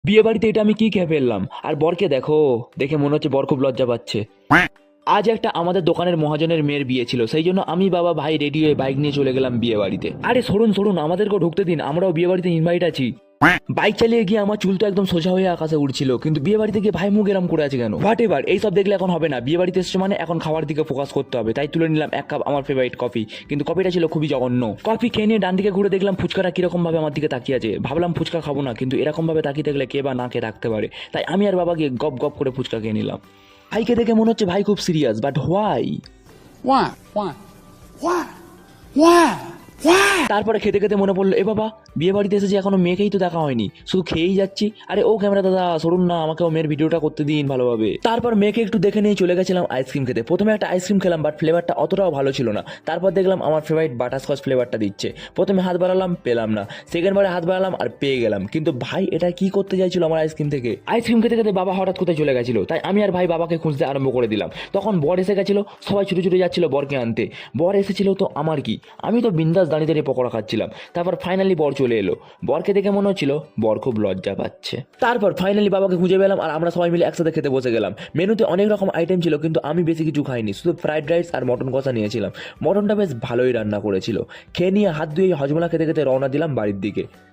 বিয়ে বাড়িতে এটা আমি কি খেয়ে ফেললাম? আর বরকে দেখো, দেখে মনে হচ্ছে বর খুব লজ্জা পাচ্ছে। আজ একটা আমাদের দোকানের মহাজনের মেয়ের বিয়ে ছিল, সেই জন্য আমি বাবা ভাই রেডি হয়ে বাইক নিয়ে চলে গেলাম বিয়ে বাড়িতে। আরে সরুন সরুন, আমাদেরকেও ঢুকতে দিন, আমরাও বিয়ে বাড়িতে ইনভাইট আছি। বাইক চালিয়ে গিয়ে আমার চুল তো একদম সোজা হয়ে আকাশে উড়ছিল, কিন্তু বিয়ে বাড়িতে গিয়ে ভাই মুখ এরম করে আছে কেন? হোয়াট এভার, এইসব দেখলে এখন হবে না। বিয়ে বাড়িতে এসছে মানে এখন খাওয়ার দিকে ফোকাস করতে হবে, তাই তুলে নিলাম এক কাপ আমার ফেভারিট কফি। কিন্তু কফিটা ছিল খুবই জঘন্য। কফি খেয়ে নিয়ে ডান দিকে ঘুরে দেখলাম ফুচকাটা কিরকম ভাবে আমার দিকে তাকিয়ে আছে। ভাবলাম ফুচকা খাবো না, কিন্তু এরকম ভাবে তাকিয়ে দেখলে কে বা না কে থাকতে পারে, তাই আমি আর বাবা গিয়ে গপ গপ করে ফুচকা খেয়ে নিলাম। ভাইকে দেখে মনে হচ্ছে ভাই খুব serious, but why? Why? Why? Why? Why? Why? তারপরে খেতে খেতে মনে পড়লো, এ বাবা, বিয়ে বাড়িতে এসেছি এখনো মেয়েকেই তো দেখা হয়নি, শুধু খেয়েই যাচ্ছি। আরে ও ক্যামেরা দাদা সরুন না, আমাকেও মেয়ের ভিডিওটা করতে দিন ভালোভাবে। তারপর মেয়েকে একটু দেখে নিয়ে চলে গেছিলাম আইসক্রিম খেতে। প্রথমে একটা আইসক্রিম খেলাম, বাট ফ্লেভারটা অতটাও ভালো ছিল না। তারপর দেখলাম আমার ফেভারিট বাটারস্কচ ফ্লেভারটা দিচ্ছে। প্রথমে হাত বাড়ালাম, পেলাম না। সেকেন্ড বারে হাত বাড়ালাম আর পেয়ে গেলাম। কিন্তু ভাই এটা কি করতে চাইছিল আমার আইসক্রিম থেকে? আইসক্রিম খেতে খেতে বাবা হঠাৎ কোথায় চলে গেছিল, তাই আমি আর ভাই বাবাকে খুঁজতে আরম্ভ করে দিলাম। তখন বর এসে গেছিল, সবাই ছুটে ছুটে যাচ্ছিল বরকে আনতে। বর এসেছিল তো আমার কি, আমি তো বিন্দাস দাঁড়িয়ে দাঁড়িয়ে পকোড়া খাচ্ছিলাম। তারপর ফাইনালি বর চলে এলো। বরকে দেখে মনে হচ্ছিল বর খুব লজ্জা পাচ্ছে। তারপর ফাইনালি বাবাকে খুঁজে পেলাম আর আমরা সবাই মিলে একসাথে খেতে বসে গেলাম। মেনুতে অনেক রকম আইটেম ছিল, কিন্তু আমি বেশি কিছু খাইনি, শুধু ফ্রাইড রাইস আর মটন কষা নিয়েছিলাম। মটনটা বেশ ভালোই রান্না করেছিল। খেয়ে নিয়ে হাত ধুয়ে হজমলা খেতে খেতে রওনা দিলাম বাড়ির দিকে।